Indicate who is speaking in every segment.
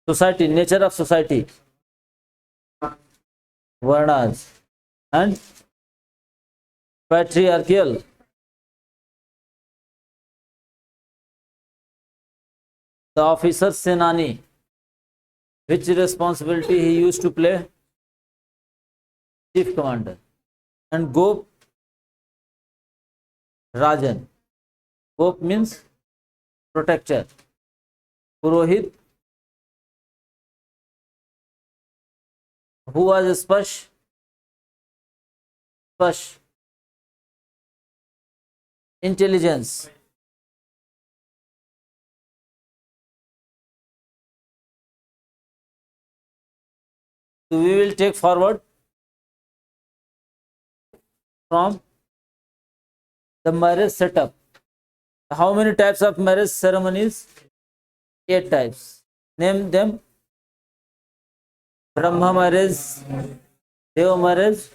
Speaker 1: Society, nature of society, varnas, and patriarchal. The officer Senani, which responsibility he used to play? Chief commander. And Gop Rajan. Gop means protector. Purohit, who was Spash? Spash, intelligence. So we will take forward from the marriage setup. How many types of marriage ceremonies? 8 types. Name them. Brahma marriage, Deva marriage.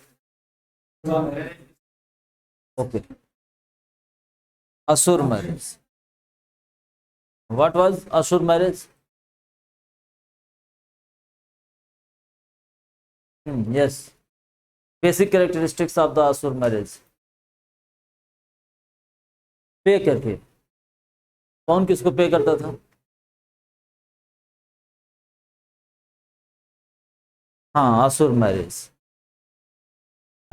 Speaker 1: Okay. Asur marriage. What was Asur marriage? Yes. Basic characteristics of the Asur marriage. पे करके कौन किसको पे करता था? हाँ, असुर marriage.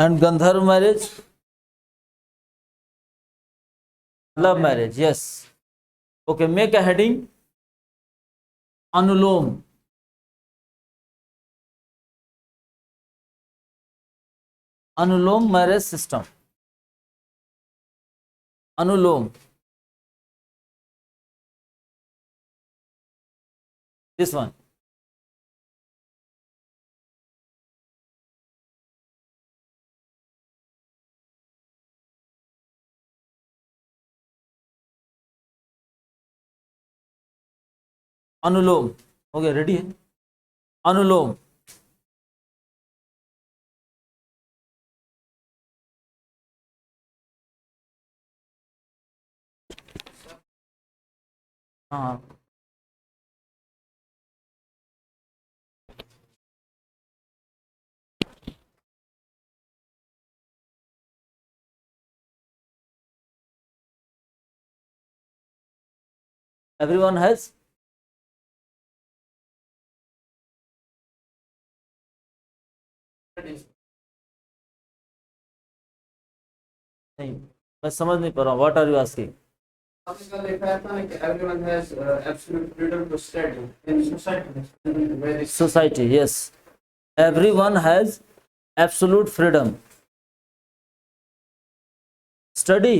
Speaker 1: And Gandharva marriage, love marriage. Yes. Okay, make a heading. Anulom. Anulom marriage system. Anulom. This one. Anulom. Okay, ready है. अनुलोम. हाँ, everyone has. नहीं, मैं समझ नहीं पा रहा हूँ. What are you asking?
Speaker 2: Everyone has absolute freedom to study in society.
Speaker 1: Society, yes. Everyone has absolute freedom. Study.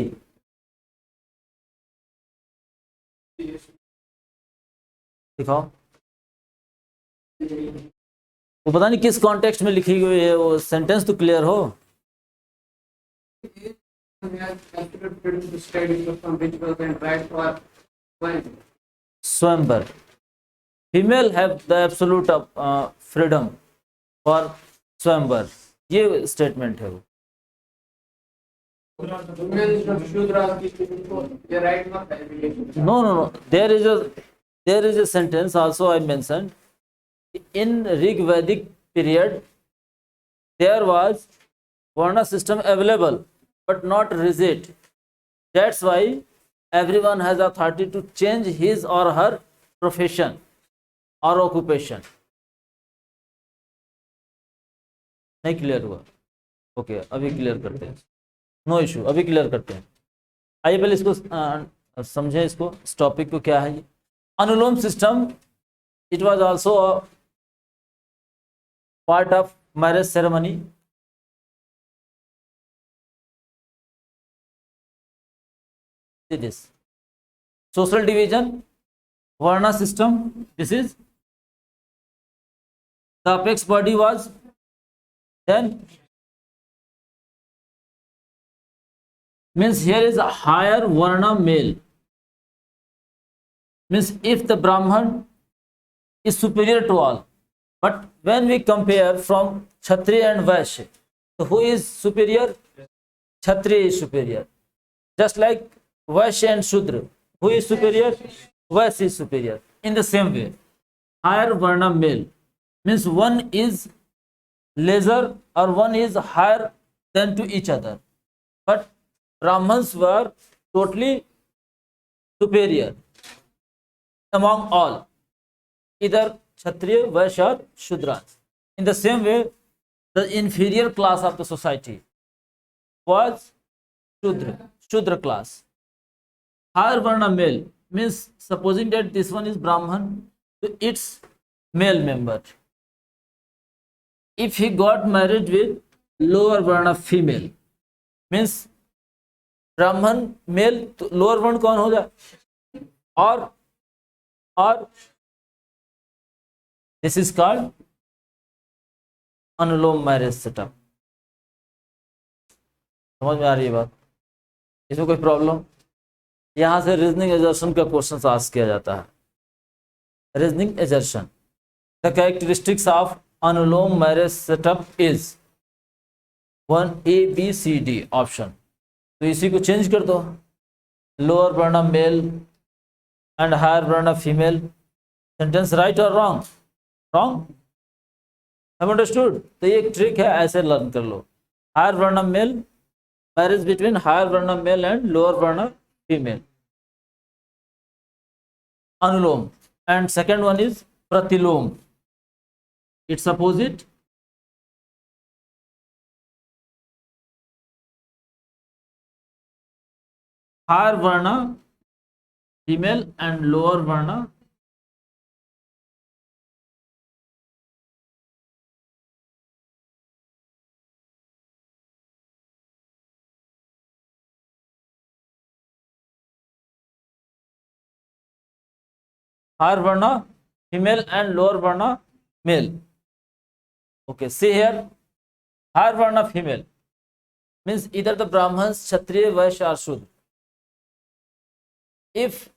Speaker 1: दिखाओ. वो पता नहीं किस कॉन्टेक्स्ट में लिखी हुई है, वो सेंटेंस तो क्लियर हो.
Speaker 2: Absolute freedom to study, perform rituals and write for one.
Speaker 1: स्वयंवर. Female have the absolute freedom for स्वयंवर. ये स्टेटमेंट है वो.
Speaker 2: Women of Shudra, they write for publication.
Speaker 1: No. There is a sentence also I mentioned. In Rig Vedic period, there was Varna system available, but not rigid. That's why everyone has authority to change his or her profession or occupation. नहीं clear हुआ? Okay, अभी clear करते हैं. No issue, अभी clear करते हैं. आइए पहले इसको समझें, इसको, इस टॉपिक को क्या है ये. Anulom system, it was also a part of marriage ceremony. This social division, Varna system. This is the apex body was then means here is a higher Varna male. Means if the Brahman is superior to all, but when we compare from Kshatriya and Vaishya, so who is superior? Kshatriya is superior. Just like Vaishya and Shudra, who is superior? Vaishya is superior. In the same way, higher varna male means one is lesser or one is higher than to each other, but Brahmins were totally superior among all, either Kshatriya, Vaishya or Shudras. In the same way, the inferior class of the society was Shudra class. Higher Varna male means supposing that this one is Brahman, so its male member. If he got married with lower Varna female, means Brahman male, तो lower Varna कौन हो जाए? और this is called anulom marriage setup. समझ में आ रही है बात? इसमें कोई प्रॉब्लम? यहां से रीजनिंग एजर्शन का क्वेश्चन आस्क किया जाता है. Reasoning assertion, the characteristics of anulom marriage setup is 1 A B C D option. तो इसी को चेंज कर दो, lower varna male and higher varna female. Sentence right और रॉन्ग? रॉन्ग. Have understood? तो ये एक ट्रिक है, ऐसे लर्न कर लो. Higher varna male, marriage between higher varna male and lower varna female, anulom. And second one is pratiloma, it's opposite. Higher varna female and lower varna higher varna female and lower varna male. Okay, see here, higher varna female means either the Brahmins, Kshatriya, Vaishya or Shudra. If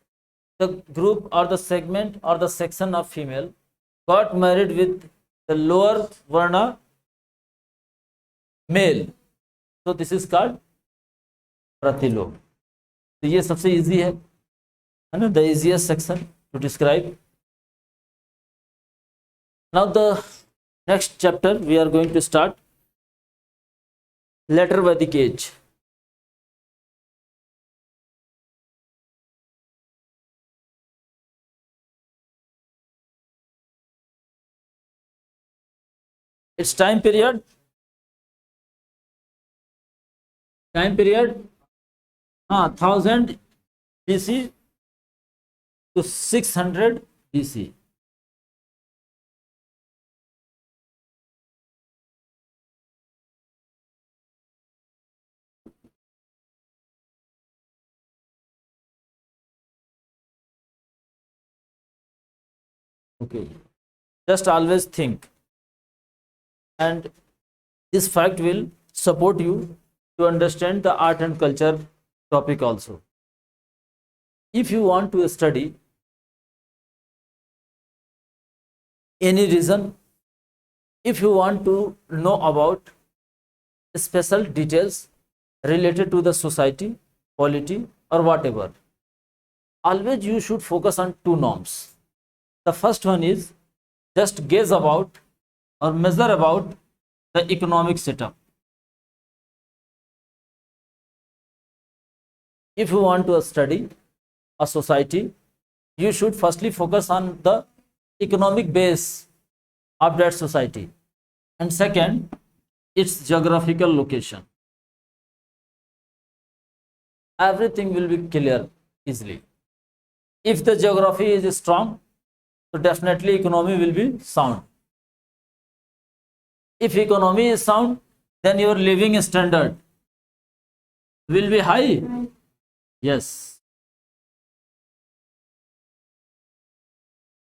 Speaker 1: the group or the segment or the section of female got married with the lower varna male, so this is called pratilom. तो ये सबसे easy है ना, the easiest section to describe. Now the next chapter we are going to start later Vedic age. Its time period 1000 BC to 600 BC. Okay, just always think, and this fact will support you to understand the art and culture topic also. If you want to study any reason, if you want to know about special details related to the society, polity or whatever, always you should focus on two norms. The first one is just gaze about or measure about the economic setup. If you want to study a society, you should firstly focus on the economic base of that society, and second, its geographical location. Everything will be clear easily. If the geography is strong, so definitely economy will be sound. If economy is sound, then your living standard will be high. Yes,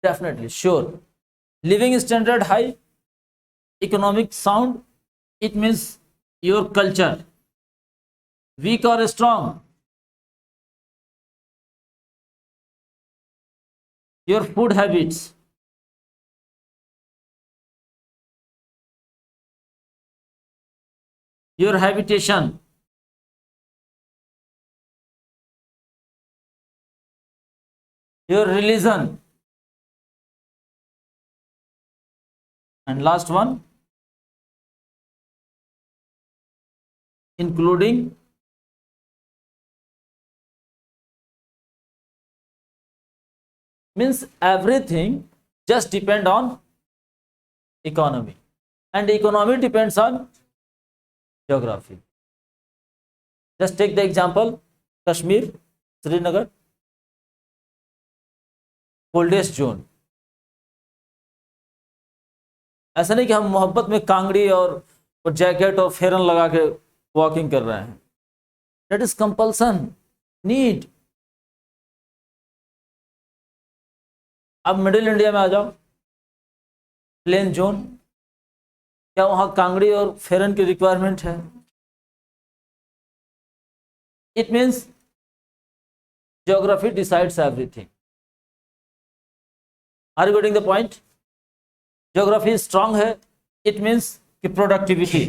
Speaker 1: definitely, sure. Living standard high, economic sound, it means your culture weak or strong, your food habits, your habitation, your religion, and last one, including means everything just depend on economy, and economy depends on geography. Just take the example Kashmir, Srinagar, coldest zone. ऐसा नहीं कि हम मोहब्बत में कांगड़ी और jacket और फेरन लगा के वॉकिंग कर रहे हैं. That is compulsion, need. अब मिडिल इंडिया में आ जाओ, प्लेन जोन, क्या वहां कांगड़ी और फेरन की रिक्वायरमेंट है? It means geography decides everything. Are you getting the point? Geography strong है, इट मीन्स कि productivity,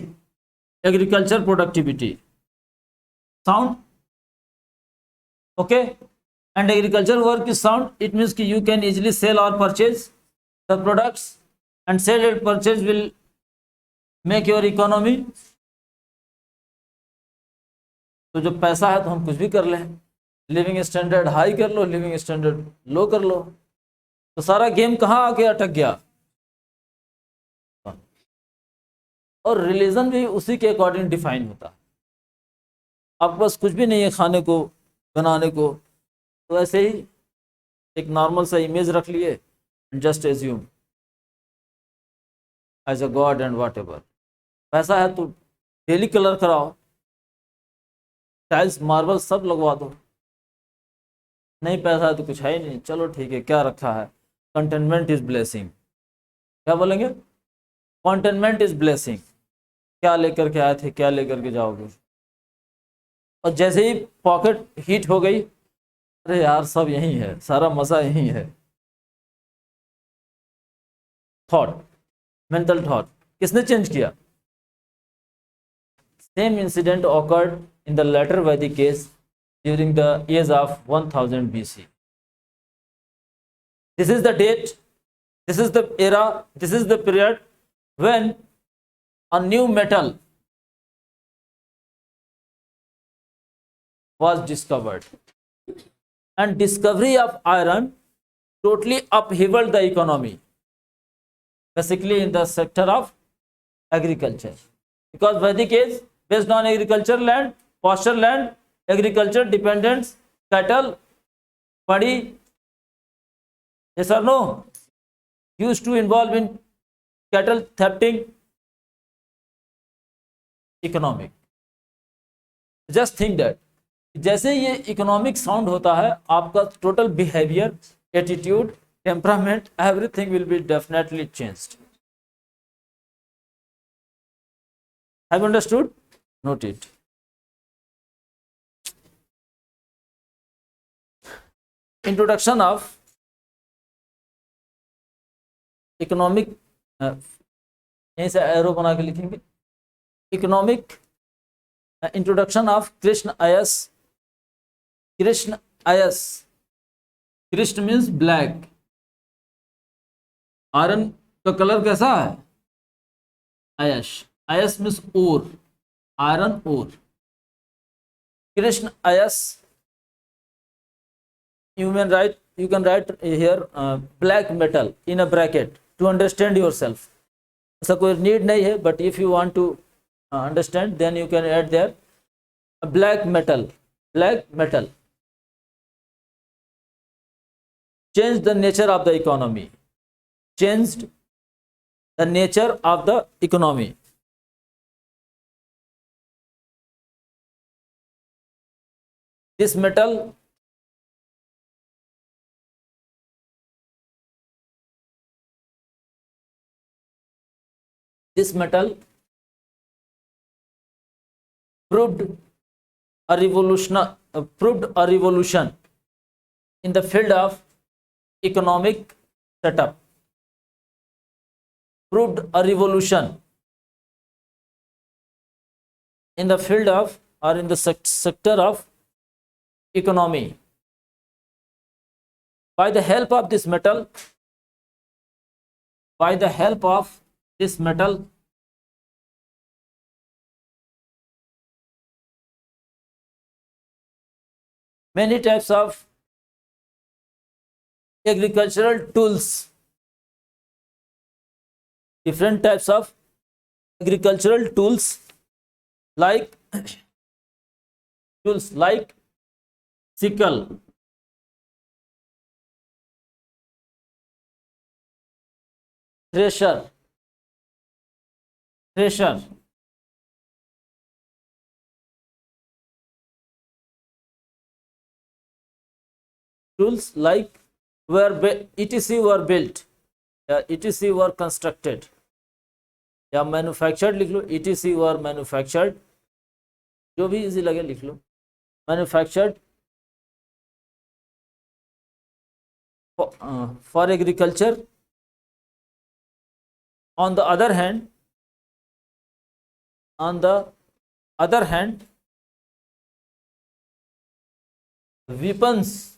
Speaker 1: agriculture productivity sound, okay. And agriculture work is sound, it means कि यू कैन इजिली सेल और purchase the products, and sell and purchase will make your economy. तो जो पैसा है तो हम कुछ भी कर लें, लिविंग स्टैंडर्ड हाई कर लो, लिविंग स्टैंडर्ड लो कर लो. तो सारा गेम कहाँ आके अटक गया? और रिलीजन भी उसी के अकॉर्डिंग डिफाइन होता है. आपके पास कुछ भी नहीं है खाने को, बनाने को, तो ऐसे ही एक नॉर्मल सा इमेज रख लिए, just assume as a god and whatever. पैसा है तो डेली कलर कराओ, टाइल्स मार्बल सब लगवा दो. नहीं पैसा है तो कुछ है ही नहीं, चलो ठीक है, क्या रखा है? Containment is blessing. क्या बोलेंगे? Containment is blessing. क्या लेकर के आए थे, क्या लेकर के जाओगे? और जैसे ही पॉकेट हीट हो गई, अरे यार सब यही है, सारा मजा यही है. थॉट, मेंटल थॉट किसने चेंज किया? Same incident awkward in the later Vedic age during the years of 1000 BC. This is the date, this is the era, this is the period when a new metal was discovered, and discovery of iron totally upheavaled the economy, basically in the sector of agriculture, because Vedic age based on agriculture land, pasture land, agriculture dependence, cattle, paddy, yes or no, used to involve in cattle thefting, economic. Just think that जैसे ये economic sound होता है, आपका total behaviour, attitude, temperament, everything will be definitely changed. Have understood? Note it. Introduction of economic, यहीं से arrow बना के लिखेंगे. Economic introduction of krishna ayas. Krishna ayas, krishna means black. Iron का कलर कैसा है? Ayas. Ayas means ore, iron ore. Krishna ayas, you can write here black metal in a bracket to understand yourself. ऐसा कोई नीड नहीं है, but if you want to understand, then you can add there a black metal. Black metal changed the nature of the economy. Changed the nature of the economy. This metal proved a revolution in the field of economic setup. Proved a revolution in the field of, or in the sector of economy. By the help of this metal, by the help of this metal. Many types of agricultural tools, different types of agricultural tools like sickle, thresher, tools like etc were built या etc were constructed या manufactured लिख लो, etc were manufactured, जो भी easy लगे लिख लो, manufactured for agriculture. On the other hand, weapons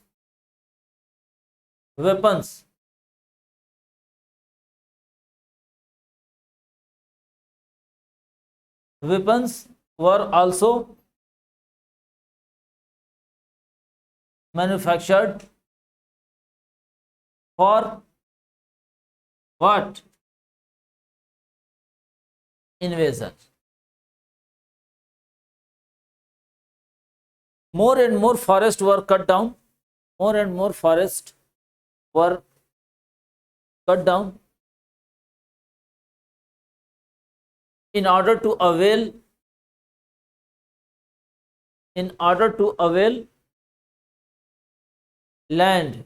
Speaker 1: were also manufactured for what? Invasion. More and more forests were cut down. In order to avail land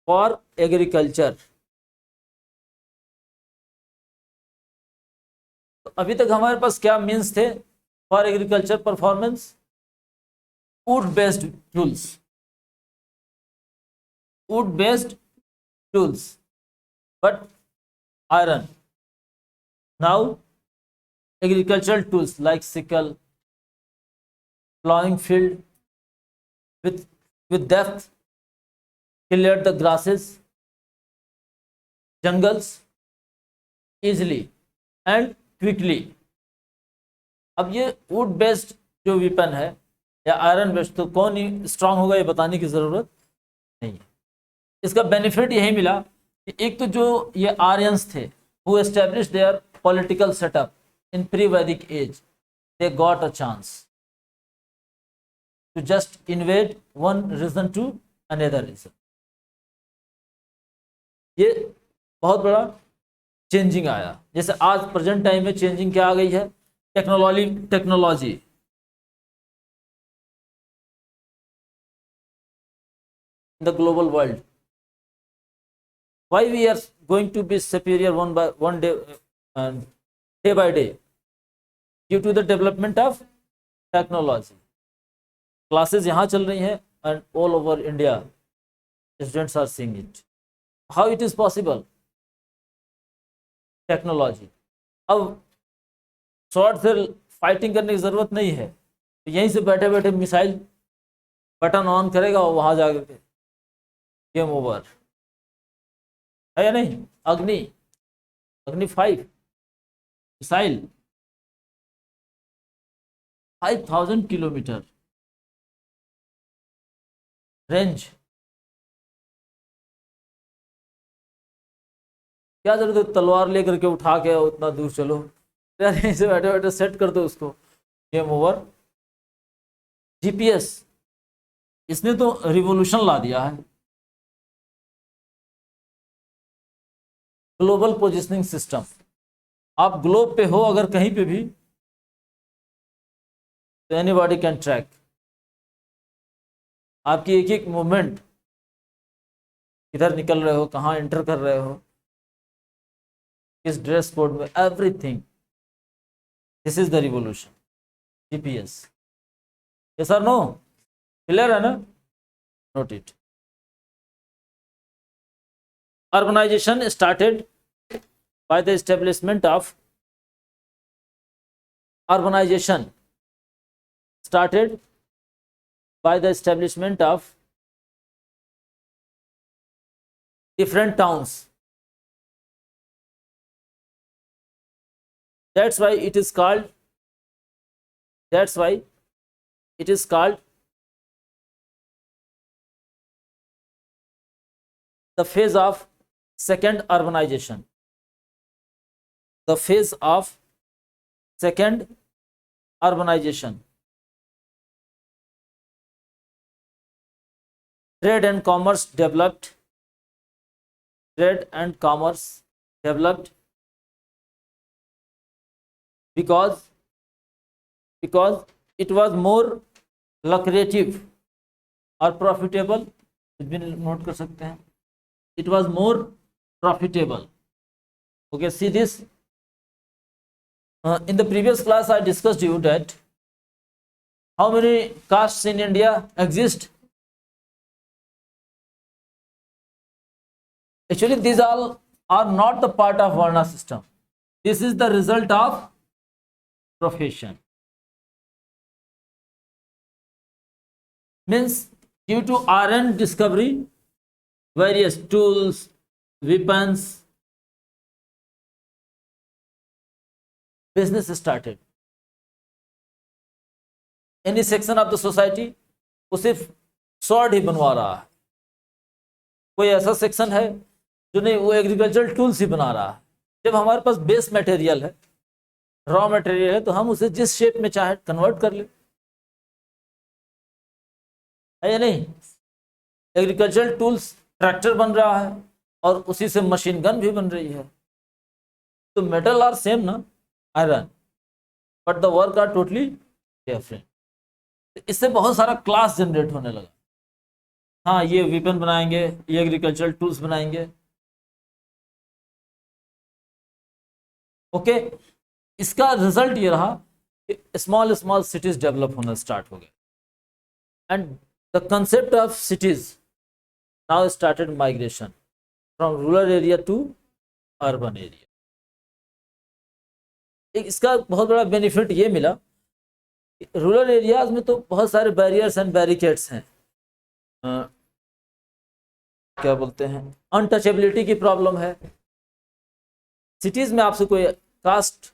Speaker 1: for agriculture. तो अभी तक हमारे पास क्या means थे for agriculture performance? Would based tools, but iron. Now agricultural tools like sickle, plowing field with depth, cleared the grasses, jungles easily and quickly. अब ये would based जो weapon है या आयरन बेस्ड, तो कौन ही स्ट्रांग होगा ये बताने की जरूरत नहीं है. इसका बेनिफिट यही मिला कि एक तो जो ये आर्यंस थे who establish their political setup in pre Vedic age, they got a chance to just invade one region to another region. ये बहुत बड़ा चेंजिंग आया. जैसे आज प्रेजेंट टाइम में चेंजिंग क्या आ गई है? Technology. In the global world, why we are going to be superior one day, day by day, due to the development of technology. Classes यहाँ चल रही हैं and all over India students are seeing it. How it is possible? Technology. अब short से fighting करने की जरूरत नहीं है, तो यहीं से बैठे बैठे मिसाइल बटन ऑन करेगा और वहां जाकर के गेम ओवर है या नहीं? अग्नि 5 मिसाइल 5000 किलोमीटर रेंज. क्या जरूरत है तलवार लेकर के उठा के उतना दूर चलो? यार यहीं से बैठे बैठे सेट कर दो उसको, गेम ओवर. जीपीएस, इसने तो रिवॉल्यूशन ला दिया है. Global positioning system. आप ग्लोब पे हो अगर कहीं पे भी, तो एनीबॉडी कैन ट्रैक आपकी एक एक मूवमेंट, किधर निकल रहे हो, कहाँ एंटर कर रहे हो, किस ड्रेस कोड में, everything. This is the revolution, GPS. Yes और नो? क्लियर है ना? Note it. Urbanization started by the establishment of different towns That's why it is called, that's why it is called the phase of second urbanization. The phase of second urbanization. Trade and commerce developed. Trade and commerce developed because it was more lucrative और profitable. कुछ भी note कर सकते हैं. It was more profitable. Okay, see this. In the previous class, I discussed you that how many castes in India exist. Actually, these all are not the part of Varna system. This is the result of profession. Means due to iron discovery, various tools, weapons, business started. Any section of the society वो सिर्फ sword ही बनवा रहा है. कोई ऐसा section है जो नहीं, वो एग्रीकल्चरल टूल्स ही बना रहा है. जब हमारे पास बेस मटेरियल है, रॉ मटेरियल है, तो हम उसे जिस शेप में चाहे कन्वर्ट कर ले, है या नहीं. एग्रीकल्चरल टूल्स, ट्रैक्टर बन रहा है और उसी से मशीन गन भी बन रही है. तो मेटल आर सेम ना, iron, but the work are totally different. इससे बहुत सारा क्लास जनरेट होने लगा. हाँ, ये वेपन बनाएंगे, ये एग्रीकल्चरल टूल्स बनाएंगे. ओके, इसका रिजल्ट ये रहा कि स्मॉल स्मॉल सिटीज डेवलप होना स्टार्ट हो गए. And the concept of cities now started migration from rural area to urban area. इसका बहुत बड़ा बेनिफिट ये मिला, रूरल एरियाज में तो बहुत सारे बैरियर्स एंड बैरिकेड्स हैं. क्या बोलते हैं, अनटचेबिलिटी की प्रॉब्लम है. सिटीज में आपसे कोई कास्ट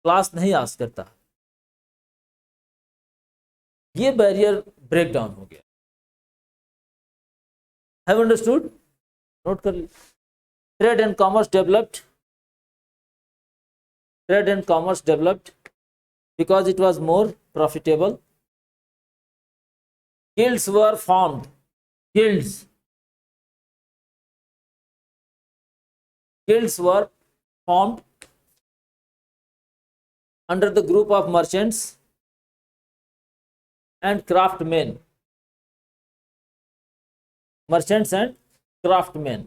Speaker 1: क्लास नहीं आस करता. ये बैरियर ब्रेक डाउन हो गया. Have understood? नोट कर ली. Trade and commerce developed. Trade and commerce developed because it was more profitable. Guilds were formed. Guilds were formed under the group of merchants and craftsmen. Merchants and craftsmen.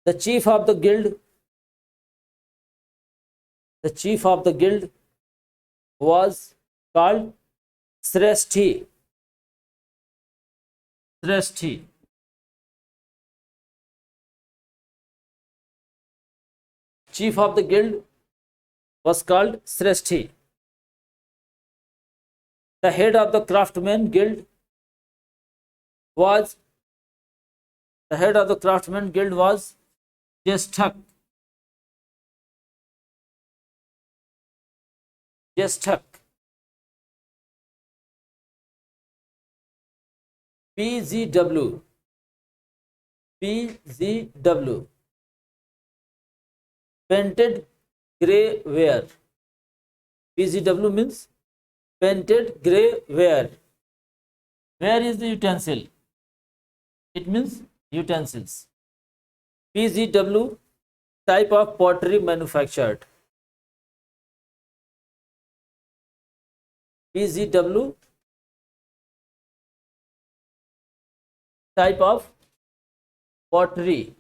Speaker 1: The chief of the guild was called Sreshthi. Chief of the guild was called Sreshthi. The head of the craftsman guild was Jeshthak. PGW. Painted grey ware. PGW means painted grey ware. Ware is the utensil. It means utensils. PGW type of pottery manufactured. PGW type of pottery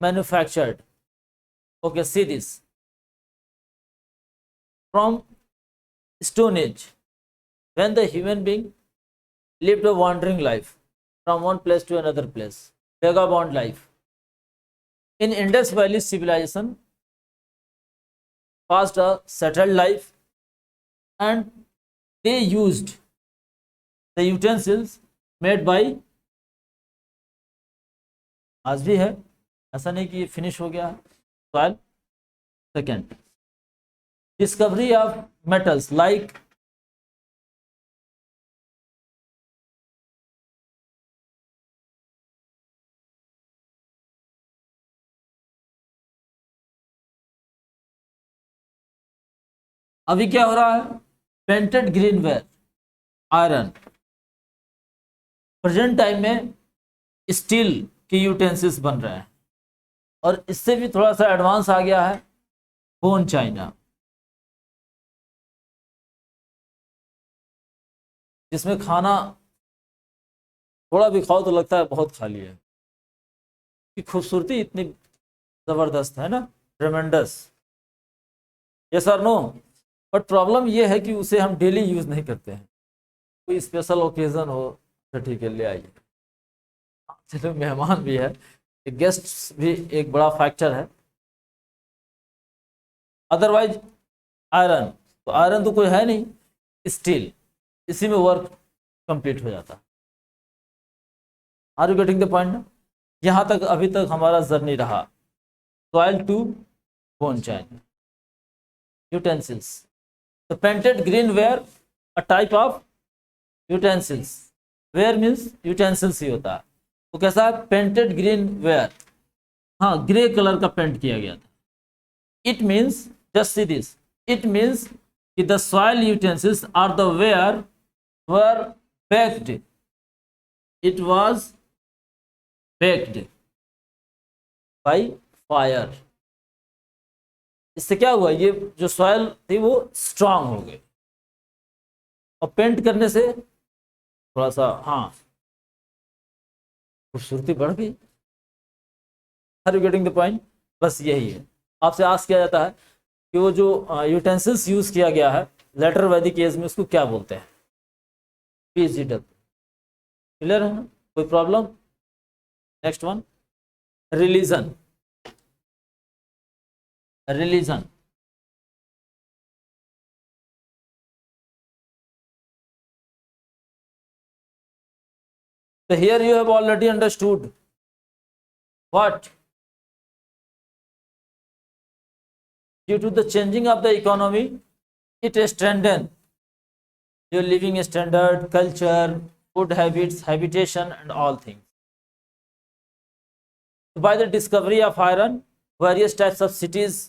Speaker 1: manufactured. Okay, see this. From Stone Age, when the human being lived a wandering life from one place to another place, vagabond life. In Indus Valley civilization, passed a settled life, and they used the utensils made by, आज भी है, ऐसा नहीं कि ये finish हो गया, soil. Second, discovery of metals like अभी क्या हो रहा है, पेंटेड ग्रीनवेयर, आयरन, प्रेजेंट टाइम में स्टील के यूटेंसिल्स बन रहे हैं, और इससे भी थोड़ा सा एडवांस आ गया है बोन चाइना, जिसमें खाना थोड़ा भी खाओ तो लगता है बहुत खा लिया। की खूबसूरती इतनी जबरदस्त है ना, ट्रेमेंडस, यस और नो। बट प्रॉब्लम ये है कि उसे हम डेली यूज नहीं करते हैं, कोई स्पेशल ओकेजन हो तो ठीक है ले आइए। चलो मेहमान भी है, गेस्ट भी एक बड़ा फैक्टर है। अदरवाइज आयरन, तो आयरन तो कोई है नहीं, स्टील, इसी में वर्क कंप्लीट हो जाता। Are you getting the point? यहाँ तक अभी तक हमारा जर्नी रहा, soil to bone china, utensils. The painted green ware a type of utensils, ware means utensils ही होता है। तो कैसा है पेंटेड ग्रीन वेयर, हाँ ग्रे कलर का पेंट किया गया था। It means, just see this, it means कि the soil utensils are the ware were baked, it was baked by fire। इससे क्या हुआ, ये जो सॉइल थी वो स्ट्रांग हो गई, और पेंट करने से थोड़ा सा हाँ खूबसूरती बढ़ गई। Are you getting the point? बस यही है। आपसे आस्क किया जाता है कि वो जो यूटेंसिल्स यूज किया गया है लेटर वैदिक एज में, उसको क्या बोलते हैं? PGW। क्लियर है ना, कोई problem? Next one, religion. Religion, so here you have already understood what, due to the changing of the economy, it strengthen your living standard, culture, food habits, habitation and all things. So by the discovery of iron, various types of cities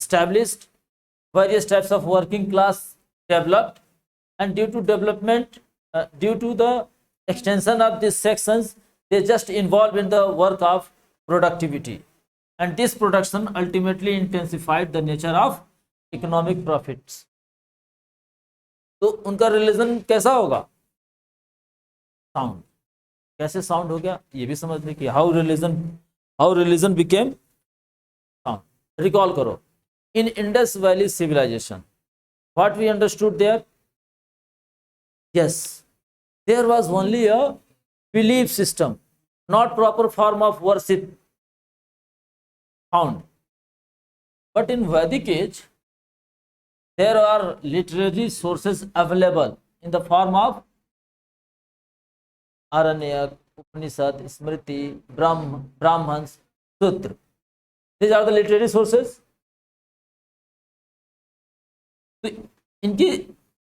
Speaker 1: established, various types of working class developed, and due to development, due to the extension of these sections, they just involve in the work of productivity, and this production ultimately intensified the nature of economic profits। तो उनका religion कैसा होगा? Sound. कैसे sound हो गया ये भी समझने की, how religion became sound. Recall करो, in Indus valley civilisation what we understood there? yes, there was only a belief system, not proper form of worship found, but in Vedic age there are literary sources available in the form of Aranyak, Upanishad, Smriti, Brahmans, Sutra। These are the literary sources। तो इनके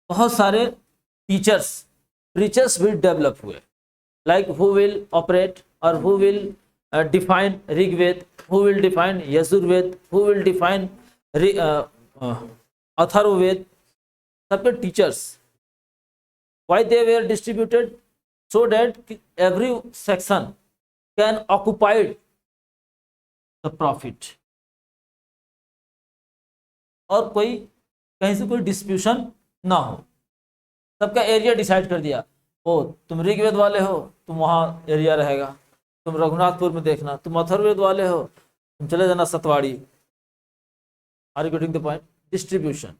Speaker 1: बहुत सारे teachers, preachers भी develop हुए, like who will operate और who will define Rigveda, who will define Yajurveda, who will define Atharvaveda, सबके teachers. Why they were distributed? So that every section can occupied the profit, और कोई कहीं से कोई डिस्प्यूशन ना हो। सबका एरिया डिसाइड कर दिया, ओ तुम ऋग्वेद वाले हो तुम वहाँ एरिया रहेगा, तुम रघुनाथपुर में देखना, तुम अथर्ववेद वाले हो तुम चले जाना सतवाड़ी। Are you getting the point? Distribution.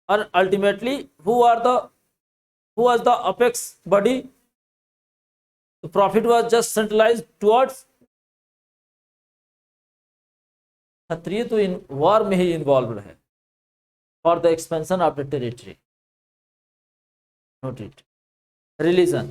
Speaker 1: और ultimately who was the apex body? The profit was just centralised towards Kshatriya, तो इन वॉर में ही इन्वॉल्व है for the expansion of the territory. Note it. Religion,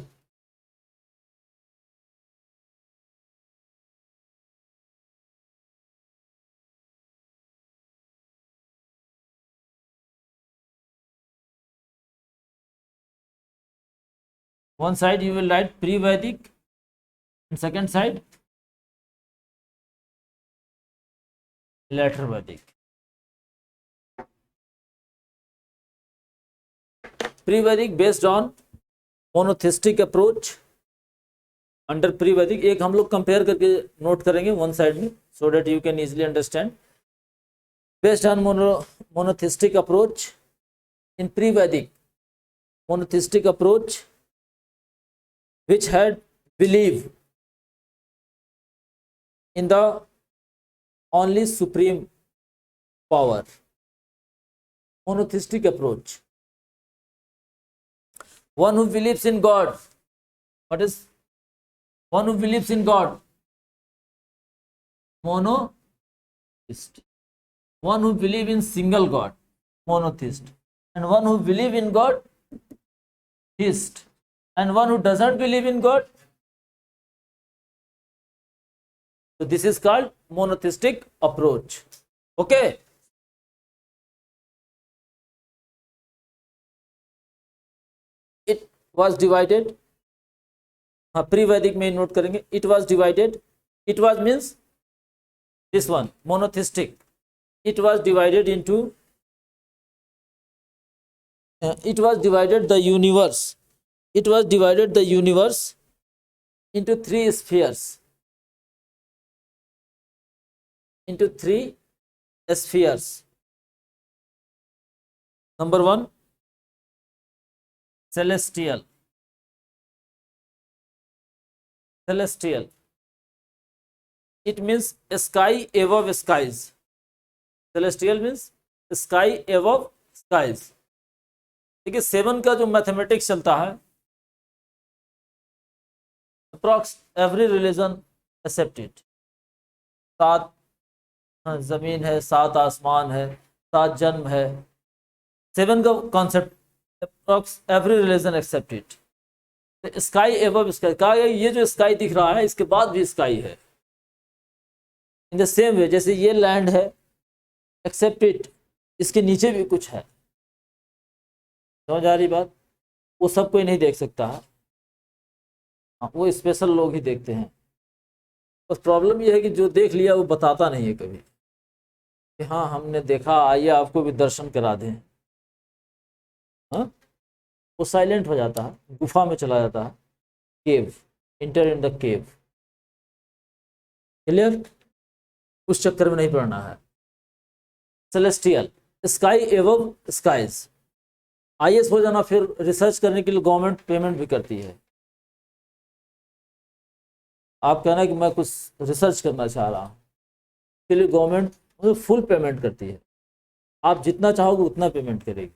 Speaker 1: One side you will write pre-Vedic, and second side later Vedic. Pre-Vedic based on monotheistic approach. Under pre वैदिक एक हम लोग compare करके note करेंगे one side में, so that you can easily understand. Based on monotheistic approach in pre Vedic, monotheistic approach which had believe in the only supreme power. Monotheistic approach. One who believes in God. What is one who believes in God? Monotheist. One who believes in single God. Monotheist. And one who believes in God, theist. And one who doesn't believe in God. So this is called monotheistic approach. Okay. It was divided. Pre-Vedic में note करेंगे. It was divided. It was means this one, monotheistic. It was divided into. It was divided the universe. It was divided the universe into three spheres. Into three spheres. Number one, celestial. Celestial. It means sky above skies. Celestial means sky above skies. देखिए 7 का जो mathematics चलता है, approx every religion accept it. 7 जमीन है, 7 आसमान है, 7 जन्म है. 7 का concept approx every religion accept it. Sky above sky कहा गया, ये जो स्काई दिख रहा है इसके बाद भी स्काई है. इन द सेम वे जैसे ये लैंड है, एक्सेप्ट इट, इसके नीचे भी कुछ है. समझ आ रही बात? वो सब कोई नहीं देख सकता है, वो स्पेशल लोग ही देखते हैं. बस प्रॉब्लम ये है कि जो देख लिया वो बताता नहीं है कभी कि हाँ हमने देखा, आइए आपको भी दर्शन करा दें. हाँ, वो साइलेंट हो जाता है, गुफा में चला जाता है. Cave, enter in the cave. Clear? उस चक्कर में नहीं पड़ना है. Celestial, sky above skies. IAS हो जाना, फिर रिसर्च करने के लिए गवर्नमेंट पेमेंट भी करती है. आप कहना कि मैं कुछ रिसर्च करना चाह रहा हूँ, इसके लिए गवर्नमेंट फुल पेमेंट करती है. आप जितना चाहोगे उतना पेमेंट करेगी,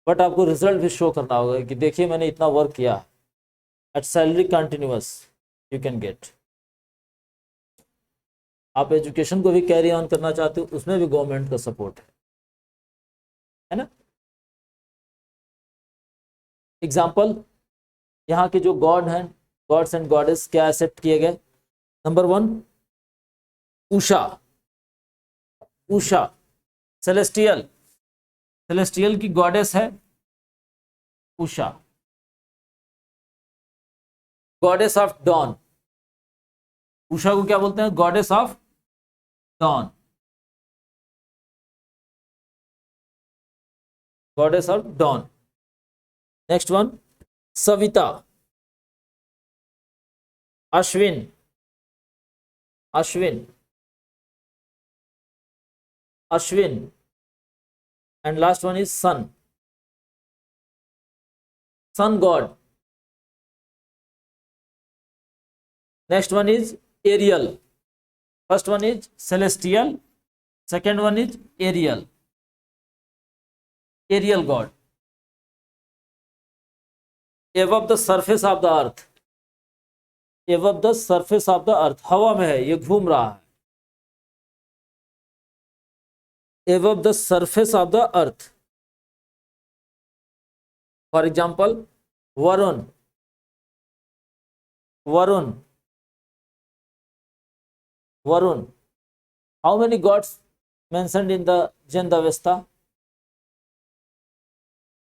Speaker 1: बट आपको रिजल्ट भी शो करना होगा कि देखिए मैंने इतना वर्क किया. At salary continuous you can get. आप एजुकेशन को भी कैरी ऑन करना चाहते हो, उसमें भी गवर्नमेंट का सपोर्ट है ना. एग्जाम्पल, यहाँ के जो गॉड हैं, गॉड्स एंड गॉडेस क्या एक्सेप्ट किए गए. Number 1, Usha. Usha celestial, celestial की गॉडेस है Usha. Goddess of dawn. Usha को क्या बोलते हैं? Goddess of dawn. Goddess of dawn. Next one, Savita. Ashwin. Ashwin. Ashwin. And last one is sun. Sun god. Next one is Ariel. First one is celestial. Second one is Ariel. Ariel god. Above the surface of the earth. Above the surface of the earth. हवा में है, ये घूम रहा है. Above the surface of the earth. For example, Varun. Varun. Varun. How many gods mentioned in the Jandavesta?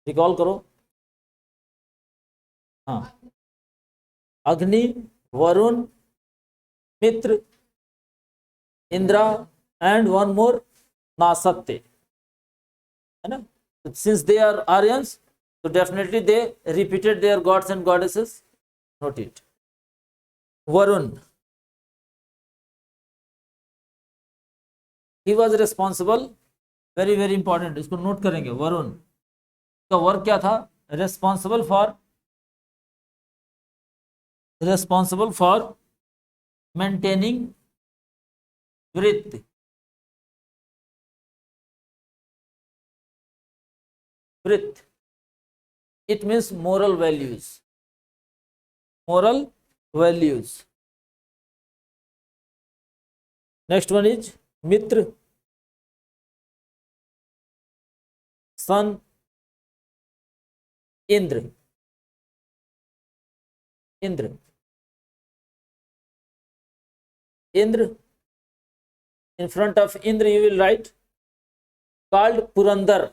Speaker 1: Recall करो. हाँ, Agni, Varuna, Mitra, Indra and one more Nasatya, है ना. Since they are Aryans, so definitely they repeated their gods and goddesses. Note it. Varun, he was responsible, very very important, इसको note करेंगे. वरुण का work क्या था? responsible for maintaining वृत्ति, वृत्ति, it means moral values, moral values. Next one is mitra, sun, indra, indra, indra. In front of indra you will write called purandar.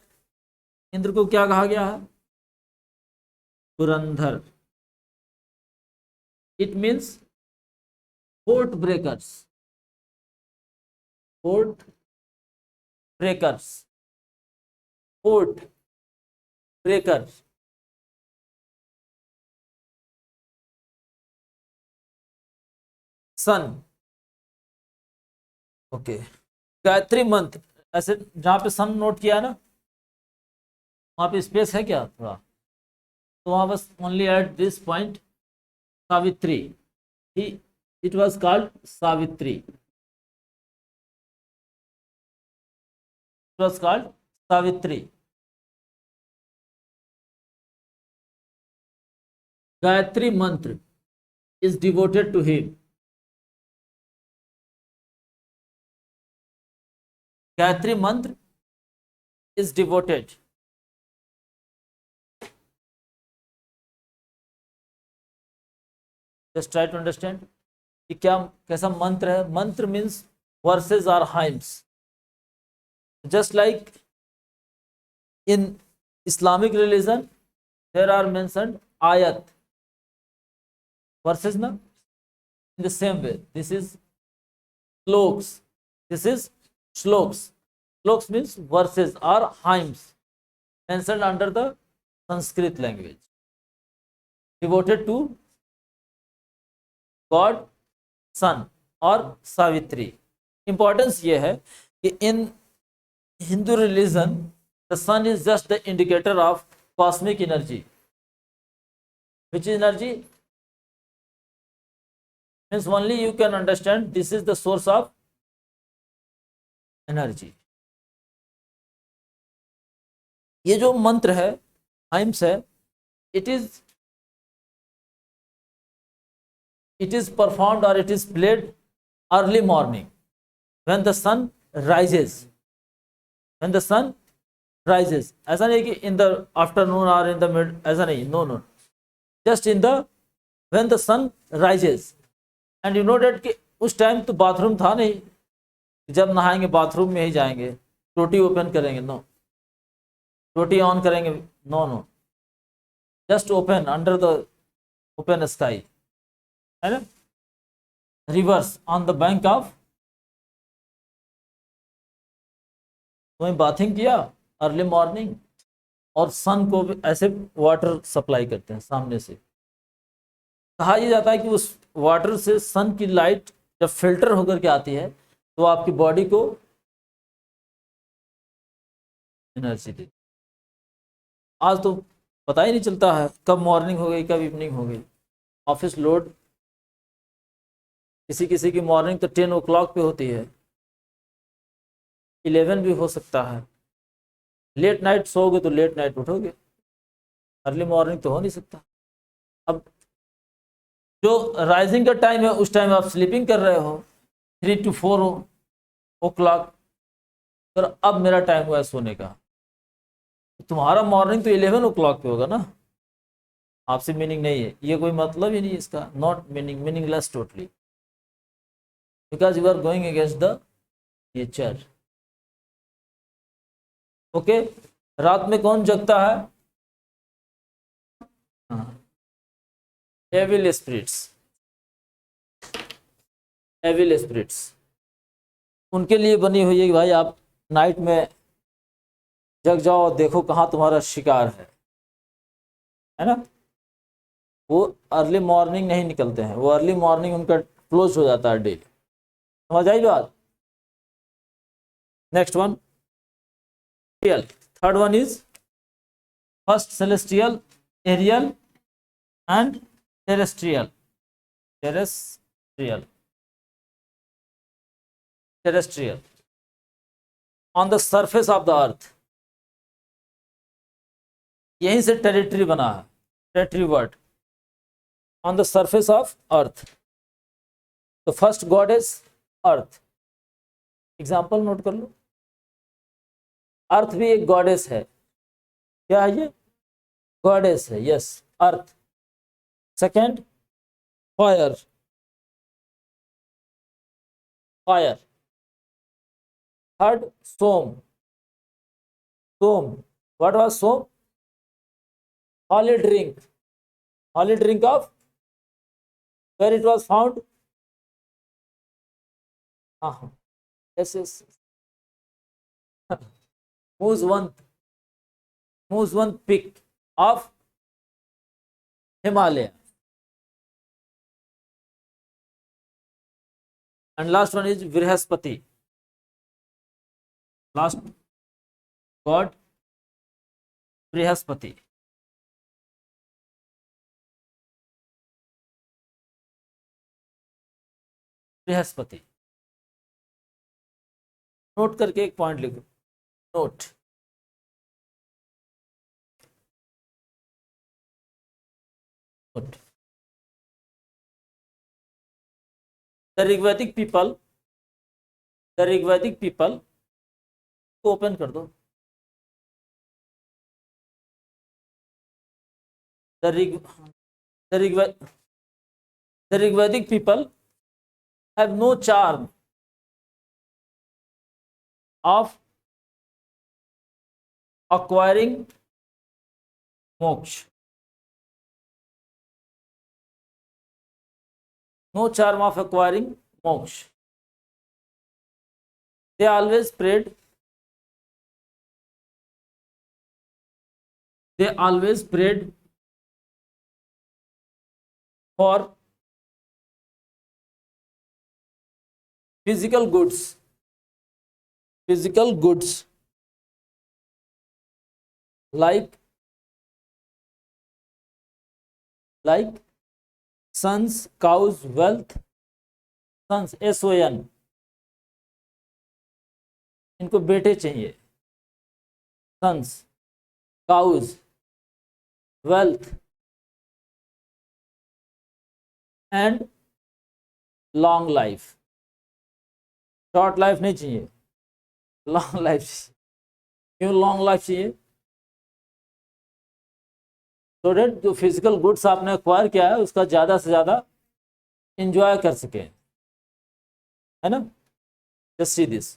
Speaker 1: Indra को क्या कहा गया है? Purandar. It means fort breakers, fort breakers, fort breakers. Sun, okay. Gayatri mantra, ऐसे जहां पे सन note किया है ना, वहां पे स्पेस है क्या थोड़ा, तो वहां बस only at this point Savitri. It was called Savitri, it was called Savitri. Gayatri mantra is devoted to him. Gayatri mantra is devoted. Just try to understand कि क्या कैसा मंत्र है. Mantra means verses or hymns. Just like in Islamic religion there are mentioned आयत, verses ना. In the same way this is shlokas, this is shlokas. Shlokas means verses or hymns mentioned under the Sanskrit language, devoted to god sun और Savitri. Importance ये है कि in Hindu religion the sun is just the indicator of cosmic energy. Which energy means only you can understand this is the source of energy. ये जो मंत्र है, hymns है, it is performed or it is played early morning when the sun rises. When the sun rises, ऐसा नहीं कि in the afternoon or in the mid, ऐसा नहीं, no, just in the when the sun rises. and you know that कि उस time तो bathroom था नहीं, जब नहाएंगे बाथरूम में ही जाएंगे, टोटी ओपन करेंगे, नो, टोटी ऑन करेंगे, no, just open under the open sky, है ना. Rivers on the bank of, वहीं बाथिंग किया अर्ली मॉर्निंग, और सन को भी ऐसे वाटर सप्लाई करते हैं सामने से. कहा यह जाता है कि उस वाटर से सन की लाइट जब फिल्टर होकर के आती है तो आपकी बॉडी को एनर्जी देती. आज तो पता ही नहीं चलता है कब मॉर्निंग हो गई कब इवनिंग हो गई. ऑफिस लोड, किसी किसी की मॉर्निंग तो 10 o'clock पे होती है, 11 भी हो सकता है. लेट नाइट सोओगे तो लेट नाइट उठोगे, अर्ली मॉर्निंग तो हो नहीं सकता. अब जो राइजिंग का टाइम है उस टाइम आप स्लीपिंग कर रहे हो 3 to 4 o'clock, तो अब मेरा टाइम हुआ है सोने का. तुम्हारा मॉर्निंग तो 11 o'clock पे होगा ना. आपसे मीनिंग नहीं है, ये कोई मतलब ही नहीं इसका. Not meaningless totally, because you are going against the nature. Okay. रात में कौन जगता है? हाँ, एविल स्पिरिट्स, एविल स्पिरिट्स उनके लिए बनी हुई है कि भाई आप नाइट में जग जाओ और देखो कहाँ तुम्हारा शिकार है ना। वो अर्ली मॉर्निंग नहीं निकलते हैं, वो अर्ली मॉर्निंग उनका क्लोज हो जाता है डे। समझ आई बात। Next one, third one is first celestial, aerial and terrestrial. Terrestrial, terrestrial on the surface of the earth, यहीं से टेरिटरी बना है, territory word on the surface of earth. तो फर्स्ट गॉडेस अर्थ, एग्जाम्पल नोट कर लो। अर्थ भी एक गॉडेस है, क्या है ये? गॉडेस है, yes, earth. Second fire, fire. Third Soma, Soma, what was Soma? holy drink, holy drink of, where it was found? Yes, yes. Who's one peak of Himalaya? And last one is Vrihaspati, last god Vrihaspati. Brihaspati, note करके एक point लिखो, note. Note, the Rigvedic people, the Rigvedic people को open कर दो। The Rigvedic people have no charm of acquiring moksha, no charm of acquiring moksha. They always prayed, they always prayed for physical goods, physical goods like sons, cows, wealth, sons, son, इनको बेटे चाहिए, sons, cows, wealth and long life. Short life नहीं चाहिए, long life चाहिए। क्यों long life चाहिए? सो date जो physical goods आपने एक्वायर किया है उसका ज़्यादा से ज़्यादा इंजॉय कर सके, है ना। Just see this,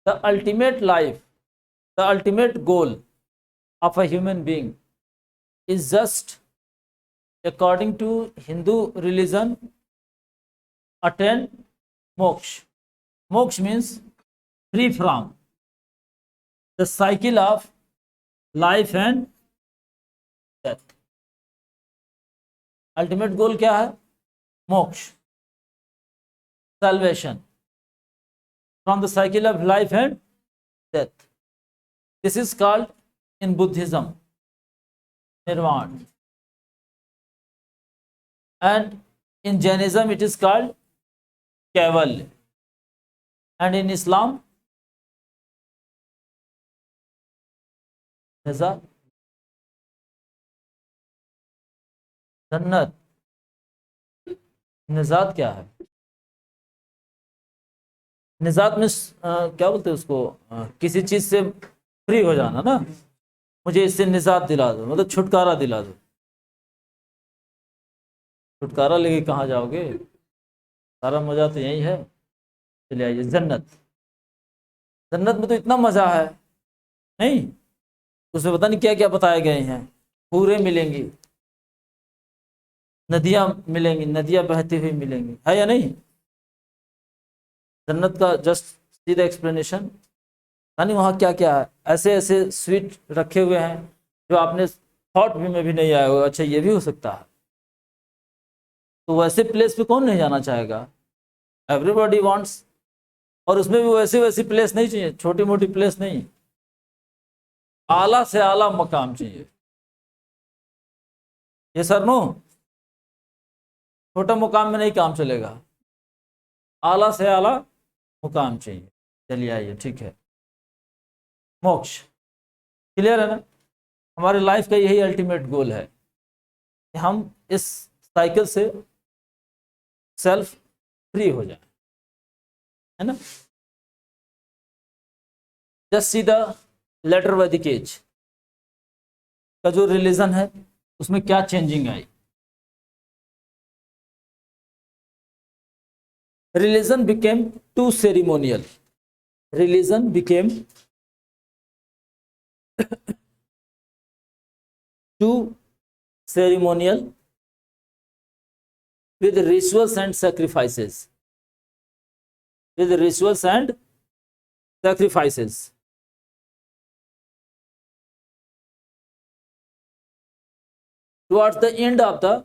Speaker 1: the ultimate life, the ultimate goal of a human being is just, according to Hindu religion, attain moksha. Moksha means free from the cycle of life and death. Ultimate goal क्या है? मोक्ष, salvation from the cycle of life and death. This is called in Buddhism nirvana, and in Jainism it is called kaivalya, and in Islam निजात, जन्नत। निजात क्या है? निजात में क्या बोलते हैं उसको, किसी चीज से फ्री हो जाना ना, मुझे इससे निजात दिला दो, मतलब छुटकारा दिला दो। छुटकारा लेके कहाँ जाओगे, सारा मजा तो यही है। चले आइए जन्नत। जन्नत में तो इतना मजा है, नहीं उसमें पता नहीं क्या क्या बताए गए हैं। पूरे मिलेंगी, नदियां मिलेंगी, नदियां बहती हुई मिलेंगी, है या नहीं। जन्नत का जस्ट सी द एक्सप्लेनेशन। यानी वहाँ क्या क्या है, ऐसे ऐसे स्वीट रखे हुए हैं जो आपने थॉट भी में भी नहीं आया होगा, अच्छा ये भी हो सकता है। तो वैसे प्लेस पे कौन नहीं जाना चाहेगा, एवरीबॉडी वांट्स। और उसमें भी वैसी वैसी प्लेस नहीं चाहिए, छोटी मोटी प्लेस नहीं, आला से आला मकाम चाहिए। ये सर नो, छोटा मुकाम में नहीं काम चलेगा, आला से आला मुकाम चाहिए। चलिए आइए, ठीक है। मोक्ष क्लियर है ना। हमारे लाइफ का यही अल्टीमेट गोल है कि हम इस साइकिल से सेल्फ फ्री हो जाए, है ना। Just see the later Vedic age का जो रिलीजन है उसमें क्या चेंजिंग आई। Religion became to ceremonial, religion became to ceremonial with rituals and sacrifices, with rituals and sacrifices. Towards the end of the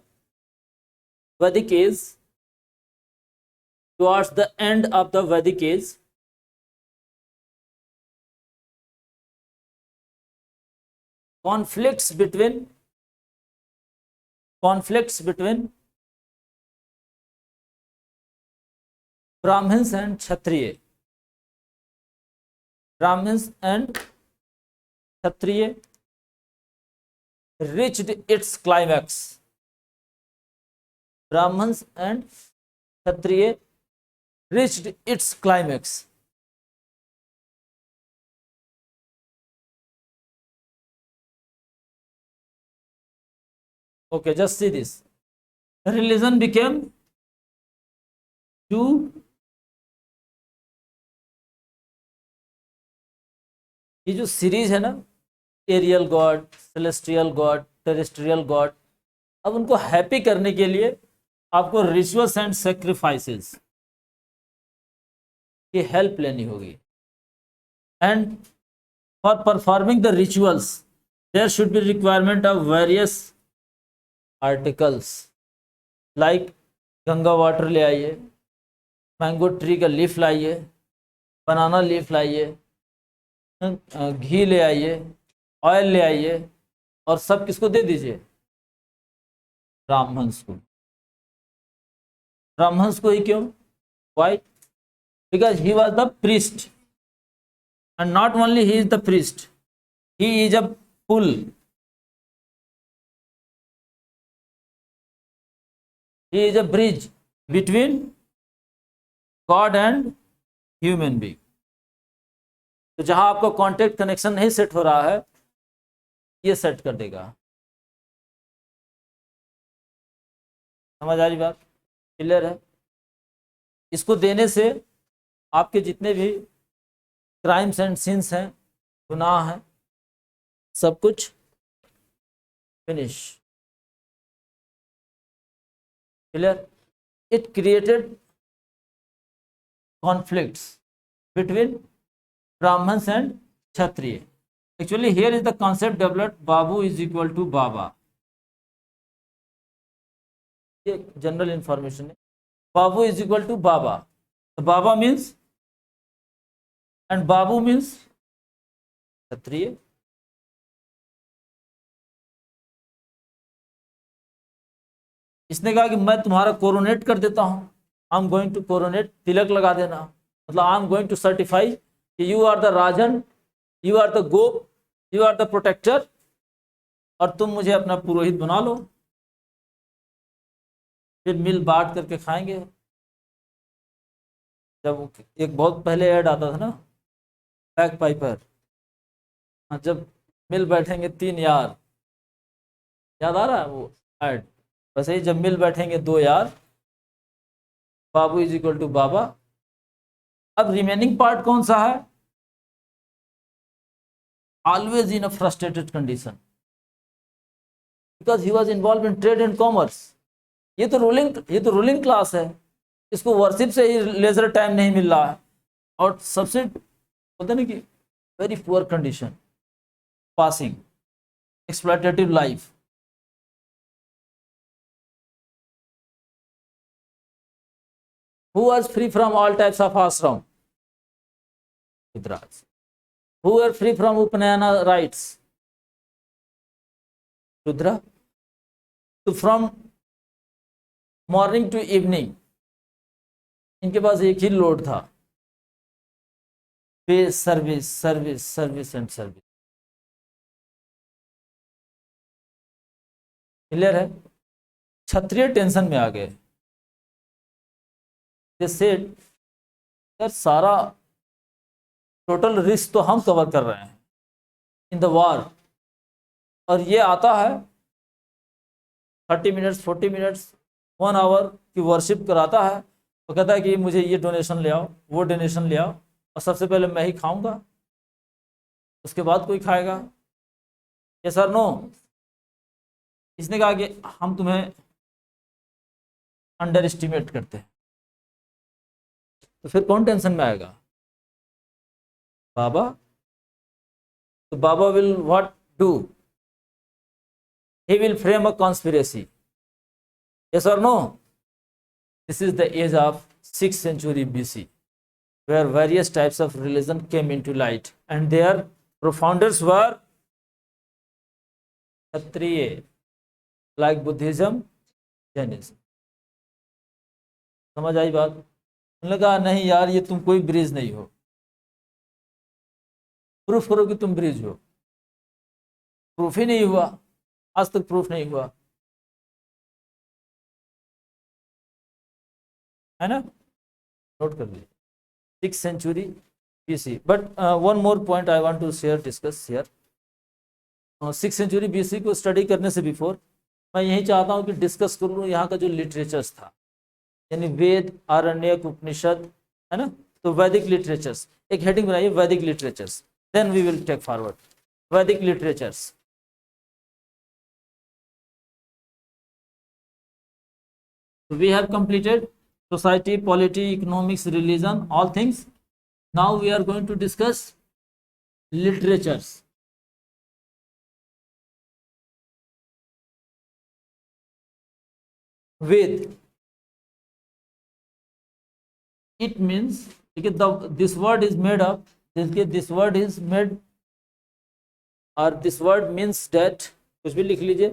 Speaker 1: Vedic age, towards the end of the Vedic age, conflicts between Brahmins and Kshatriya, Brahmins and Kshatriya reached its climax. Brahmins and Kshatriya reached its climax. Okay, just see this. Religion became two ये जो series है ना, aerial god, celestial god, terrestrial god, अब उनको happy करने के लिए आपको रिचुअल्स एंड सेक्रीफाइसेस की हेल्प लेनी होगी। And for performing the rituals there should be requirement of various articles, like Ganga water ले आइए, मैंगो ट्री का लीफ लाइए, बनाना लीफ लाइए, घी ले आइए, ऑयल ले आइए, और सब किसको दे दीजिए, ब्राह्मण्स को। ब्राह्मण्स को ही क्यों, why, because he was the priest, and not only he is the priest, he is a pull, he is a bridge between God and human being. तो जहां आपका कॉन्टेक्ट कनेक्शन नहीं सेट हो रहा है, ये सेट कर देगा। समझ आ रही बात, क्लियर है। इसको देने से आपके जितने भी क्राइम्स एंड सिंस हैं, गुनाह हैं, सब कुछ finish. Clear? It created conflicts between Brahmins and Kshatriya. Actually, here is the concept developed: Babu is equal to Baba. ये जनरल इंफॉर्मेशन है। Babu is equal to Baba. So Baba means, and Babu means Kshatriya. इसने कहा कि मैं तुम्हारा coronet कर देता हूं, I am going to coronate, tilak लगा देना, मतलब I am going to certify कि you are the rajan, you are the gop, you are the protector, और तुम मुझे अपना पुरोहित बना लो, फिर मिल बांट करके खाएंगे। जब एक बहुत पहले ऐड आता था ना, बैक पाइपर, जब मिल बैठेंगे 3 यार, याद आ रहा है वो ऐड? वैसे ही जब मिल बैठेंगे 2 यार, बाबू इज इक्वल टू बाबा। अब रिमेनिंग पार्ट कौन सा है? Always in a frustrated condition because he was involve in trade and commerce. ये तो रूलिंग क्लास है, इसको वर्शिप से ही लेजर टाइम नहीं मिल रहा है, और सबसे होता नहीं कि very poor condition, passing, exploitative life. Who was free from all types of ashram? Rudraj. Who were free from Upanayana rites? Rudra. So from morning to evening, इनके पास एक ही लोड था, पे service service service and service. Clear है? क्षत्रिय tension में आ गए। They said, यार सारा total risk तो हम कवर कर रहे हैं इन द वॉर, और ये आता है 30 मिनट्स 40 मिनट्स 1 आवर की वर्शिप कराता है, तो कहता है कि मुझे ये डोनेशन ले आओ, वो डोनेशन ले आओ, और सबसे पहले मैं ही खाऊंगा, उसके बाद कोई खाएगा। ये सर नो, इसने कहा कि हम तुम्हें अंडर एस्टिमेट करते हैं। तो फिर कौन टेंशन में आएगा? बाबा। तो Baba will what do? he will frame a conspiracy. Yes or no? This is the age of 6th century BC, where various types of religion came into light, and their profounders were Kshatriya, like Buddhism, Jainism. समझ आई बात? उन्होंने कहा नहीं यार, ये तुम कोई ब्रिज नहीं हो, प्रूफ करो कि तुम ब्रिज हो। प्रूफ ही नहीं हुआ, आज तक प्रूफ नहीं हुआ, है ना? नोट कर लीजिए, 6th century BC. But one more point I want to discuss here. 6th century BC को स्टडी करने से बिफोर मैं यही चाहता हूँ कि डिस्कस कर लूँ यहाँ का जो लिटरेचर्स था, यानी वेद, आरण्यक, उपनिषद, है ना? तो वैदिक लिटरेचर्स, एक हेडिंग बनाइए, Vedic literatures, then we will take forward Vedic literatures. We have completed society, polity, economics, religion, all things. Now we are going to discuss literatures. Ved, it means this word is made up, this word is made, or this word means that, कुछ भी लिख लीजिए,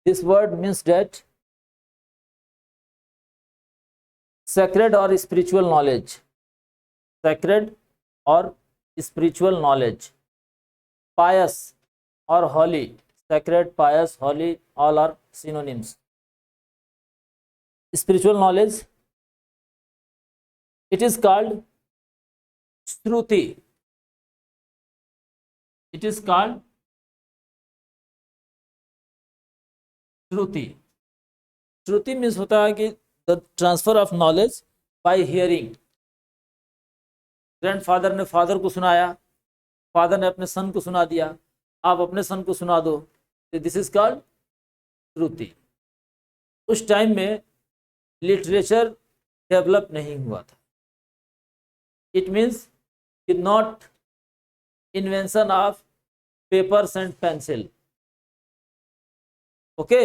Speaker 1: this word means that sacred or spiritual knowledge, sacred or spiritual knowledge, pious or holy, sacred, pious, holy, all are synonyms. Spiritual knowledge, it is called Shruti. It is called Shruti. Shruti means होता है कि the transfer of knowledge by hearing. Grandfather ने father को सुनाया, father ने अपने सन को सुना दिया, आप अपने सन को सुना दो, दिस इज कॉल्ड श्रुति। उस टाइम में लिटरेचर डेवलप नहीं हुआ था। It means not invention of papers and pencil. Okay,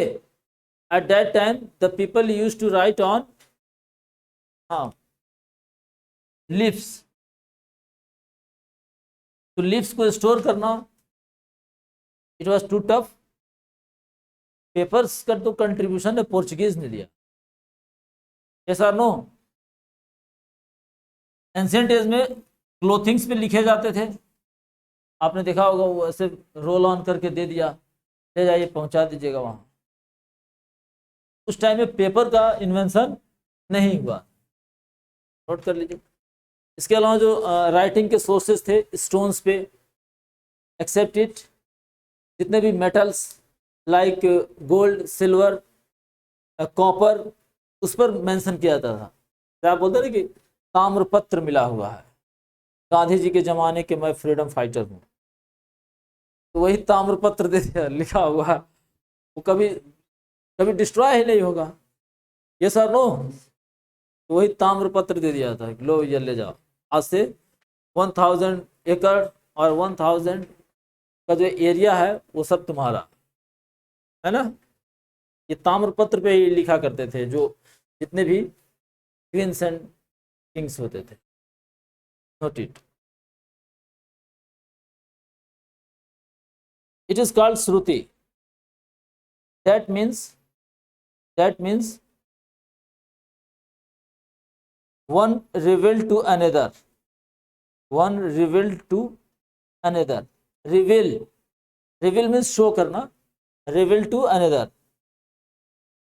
Speaker 1: at that time the people used to write on leaves. तो लीव्स को स्टोर करना it was too tough. Papers का तो कंट्रीब्यूशन है पोर्चुगीज ने दिया। ऐसा नो, एंशिएंट एज में क्लोथिंग्स पे लिखे जाते थे, आपने देखा होगा, वो ऐसे रोल ऑन करके दे दिया, ले जाइए पहुंचा दीजिएगा वहां। उस टाइम में पेपर का इन्वेंशन नहीं हुआ, नोट कर लीजिए। इसके अलावा जो राइटिंग के सोर्सेज थे स्टोन्स पे, एक्सेप्ट इट जितने भी metals like gold, silver, copper, उस पर मेंशन किया जाता था। क्या आप बोलते ना कि ताम्रपत्र मिला हुआ है, गांधी जी के जमाने के मैं फ्रीडम फाइटर हूँ, तो वही ताम्रपत्र दे दिया लिखा हुआ है, वो कभी कभी डिस्ट्रॉय ही नहीं होगा। ये सर नो, तो वही ताम्रपत्र दे दिया था, लो ये ले जाओ, आज से 1000 एकड़ और 1000 का जो एरिया है वो सब तुम्हारा है ना। ये ताम्रपत्र पे ही लिखा करते थे जो जितने भी क्वींस एंड किंग्स होते थे। Note it. It is called Shruti. That means one revealed to another, one revealed to another, reveal means show karna, reveal to another.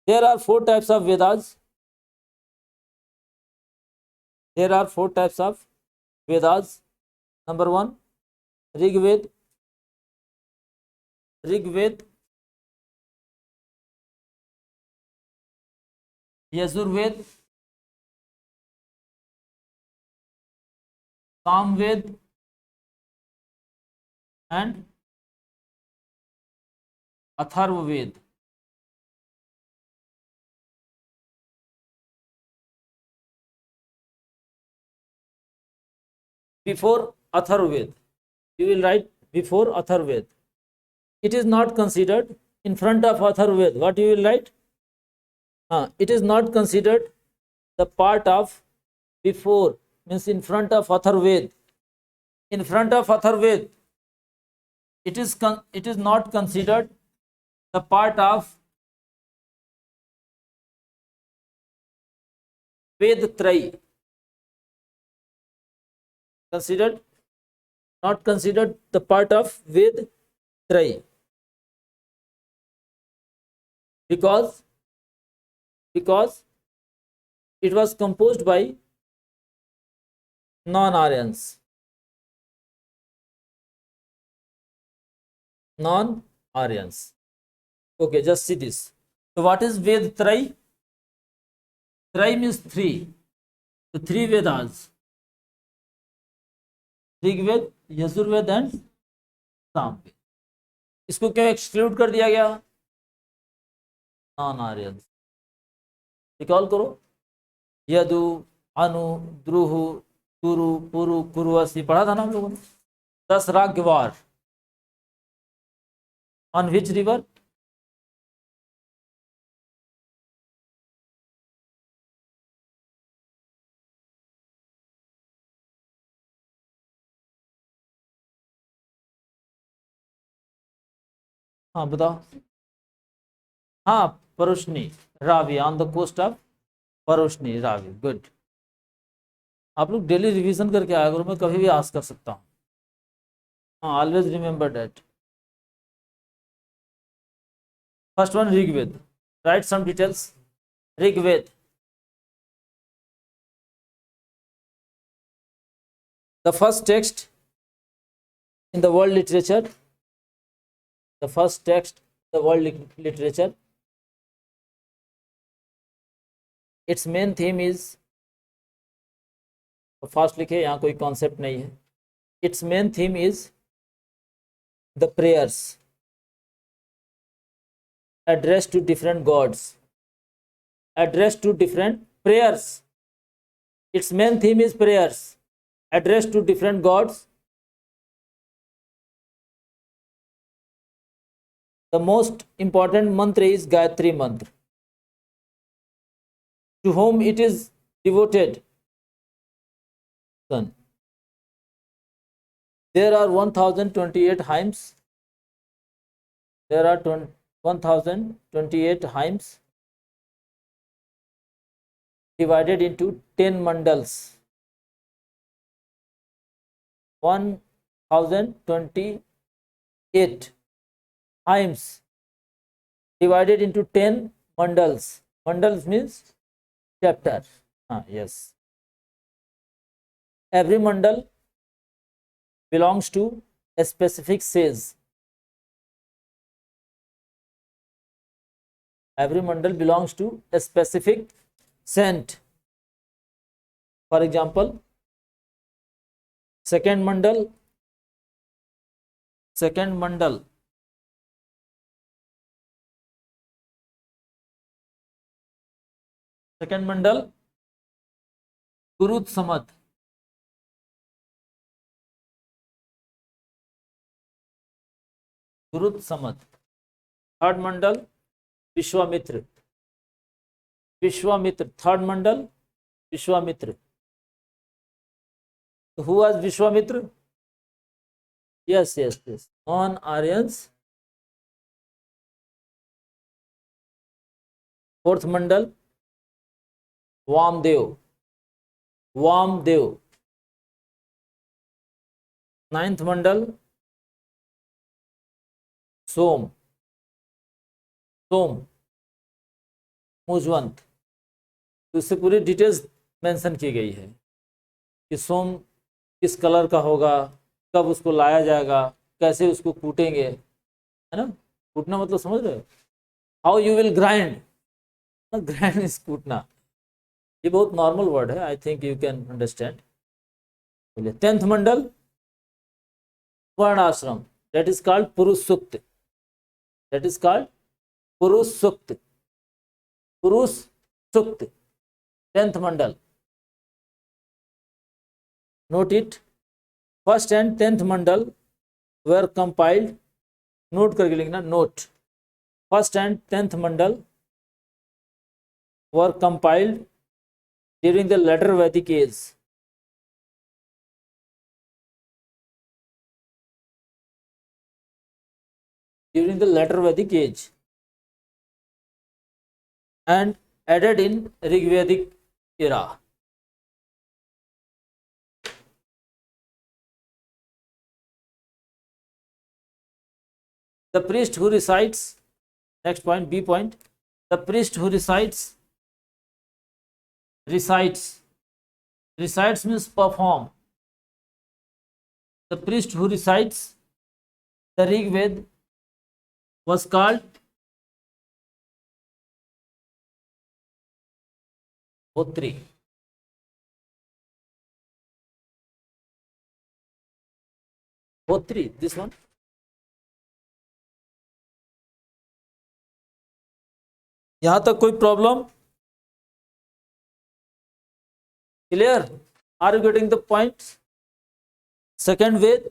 Speaker 1: There are four types of Vedas. There are four types of Vedas. Number one, Rig Ved, Yajur Ved, Sam Ved and Atharva Ved. Before Atharva Ved, you will write before Atharva Ved. It is not considered in front of Atharva Ved. What you will write? It is not considered the part of before, means in front of Atharva Ved. In front of Atharva Ved, it is not considered the part of Ved Trai. Not considered the part of Ved Trai, because it was composed by non-Aryans. Okay, just see this. So what is Ved Trai? Trai means three. So three Vedas: Rig Veda, Yajurveda and Samaveda. इसको क्यों exclude कर दिया गया? Non Aryan. Recall करो, यदु, अनु, द्रुहु, तुरु, पुरु, कुरुवसी पढ़ा था ना हम लोगों ने। 10 राग्यवार ऑन विच रिवर? हाँ बताओ। हाँ, Parushni, Ravi, on the coast of Parushni, Ravi. Good. आप लोग डेली रिवीजन करके आया करो, मैं कभी भी आस्क कर सकता हूँ। हाँ, always remember that. First one, Rigveda. Write some details. Rigveda, the first text in the world literature, its main theme is, fast लिखे, यहाँ कोई कॉन्सेप्ट नहीं है। its main theme is the prayers addressed to different gods, prayers. Its main theme is prayers addressed to different gods. The most important mantra is Gayatri mantra. To whom it is devoted? Son. There are 1028 hymns. There are 1028 hymns divided into 10 mandals. 1028 hymns divided into 10 mandals. Mandals means chapter. Yes. Every mandal belongs to a specific sage. Every mandal belongs to a specific saint. For example, second mandal second mandal second mandal Kurut Samat. Kurut Samat. Third mandal Vishwamitra. Vishwamitra. Third mandal Vishwamitra. Who was Vishwamitra? Yes. Non-Aryans. Fourth mandal Vamdev. Ninth mandal Som. मुजवंत. तो इससे पूरी details mention की गई है कि सोम किस colour का होगा, कब उसको लाया जाएगा, कैसे उसको कूटेंगे, है ना. कूटना मतलब समझ रहे हो, how you will grind. Grind is कूटना. ये बहुत नॉर्मल वर्ड है, I think you can understand. बोलिए. 10th मंडल वर्ण आश्रम. दैट इज कॉल्ड पुरुष सूक्त. पुरुष सूक्त. 10th Mandal. Note it. First and 10th mandal were compiled. Note करके लिखना. Note. First and 10th mandal were compiled during the later Vedic age. During the later Vedic age, and added in Rigvedic era. The priest who recites, next point, B point, the priest who recites means perform. The priest who recites the Rig Ved was called Hotri. This one. यहां तक कोई problem? Clear? Are you getting the point? Second Veda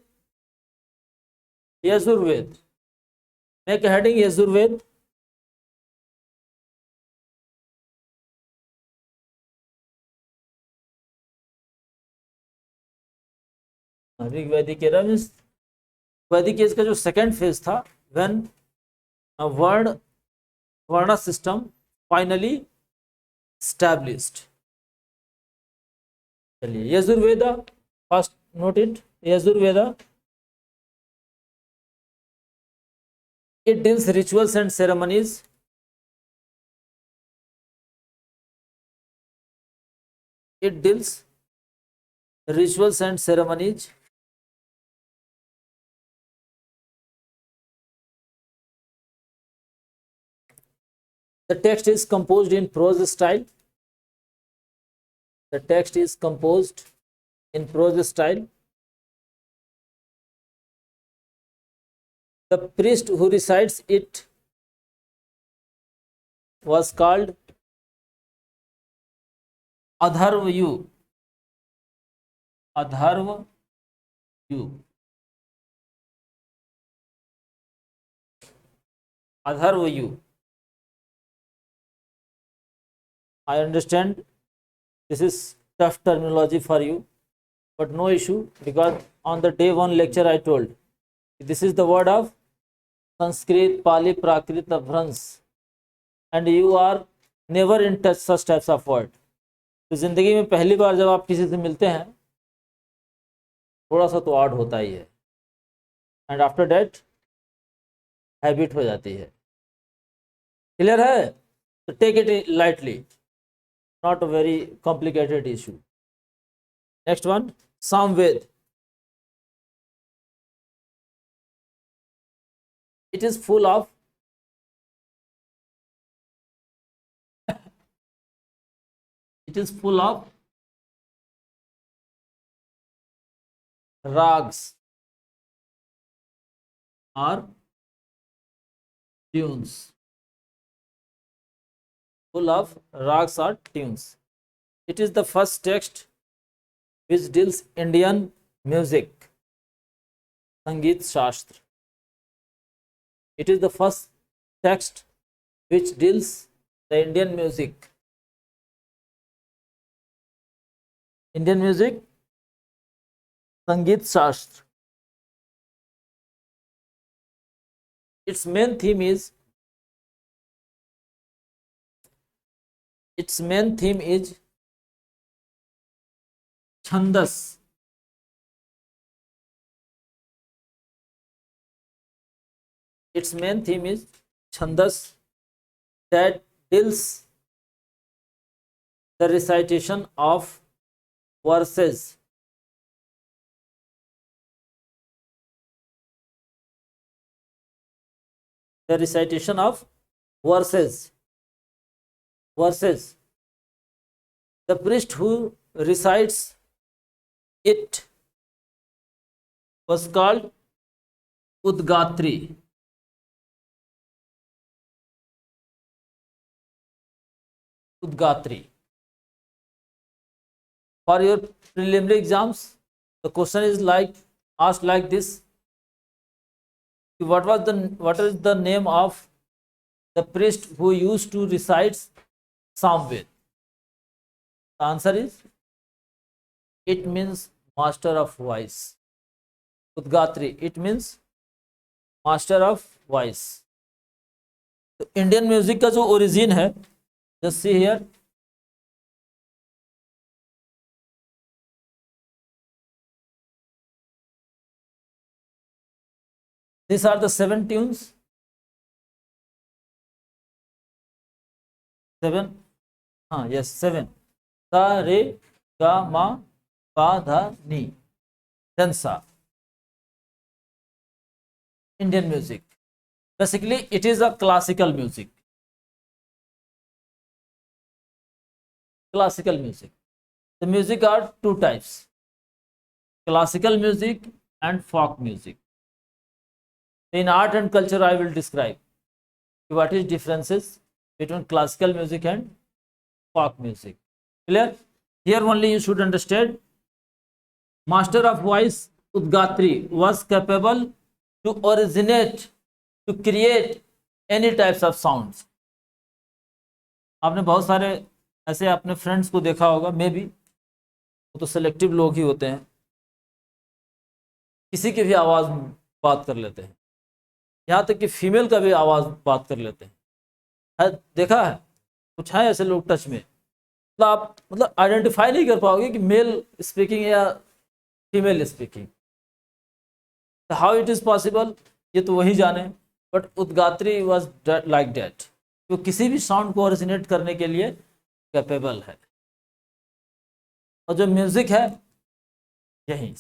Speaker 1: Yajurveda. Make heading Yajurveda. Rigvedic era means Vedic age का जो second phase था, when Varna system finally established. चलिए. Yajurveda. First note it. यजुर्वेदा, it deals rituals and ceremonies. It deals rituals and ceremonies. The text is composed in prose style. The text is composed in prose style. The priest who recites it was called Adharvayu. Adharvayu. Adharvayu. I understand this is tough terminology for you, but no issue, because on the day one lecture I told this is the word of Sanskrit, Pali, Prakrit, Abhrans, and you are never in touch such types of word. तो जिंदगी में पहली बार जब आप किसी से मिलते हैं थोड़ा सा तो आर्ट होता ही है, एंड आफ्टर डेट हैबिट हो जाती है. क्लियर है? तो take it lightly, not a very complicated issue. Next one, Samved. It is full of It is full of rags or tunes. Full of rags or tunes. It is the first text which deals Indian music, Sangeet Shastra. It is the first text which deals the Indian music. Indian music, Sangeet Shastra. Its main theme is Chandas. Its main theme is Chandas, that deals the recitation of verses. The recitation of verses. The priest who recites it was called Udgatri. Udgatri. For your preliminary exams, the question is asked like this: what is the name of the priest who used to recite Samved? The answer is, it means master of voice. Udgatri, it means master of voice. तो Indian music का जो origin है, just see here, these are the 7 tunes. 7, yes, 7. Sa, re, ga, ma, pa, dha, ni. Then sa. Indian music. Basically, it is a classical music. Classical music. The music are 2 types: classical music and folk music. In art and culture, I will describe what is differences between classical music and folk music. Clear? Here only you should understand, master of voice Udgatri was capable to originate, to create any types of sounds. आपने बहुत सारे ऐसे अपने friends को देखा होगा, may be वो तो सेलेक्टिव लोग ही होते हैं, किसी की भी आवाज़ बात कर लेते हैं, यहाँ तक कि फीमेल का भी आवाज़ बात कर लेते हैं। देखा है? कुछ है ऐसे लोग टच में, मतलब आप आइडेंटिफाई नहीं कर पाओगे कि मेल स्पीकिंग या female speaking. How it is possible, ये तो वही जाने, बट उदगात्री वॉज लाइक डैट, वो किसी भी साउंड को ओरिजिनेट करने के लिए कैपेबल है। और जो म्यूज़िक है यही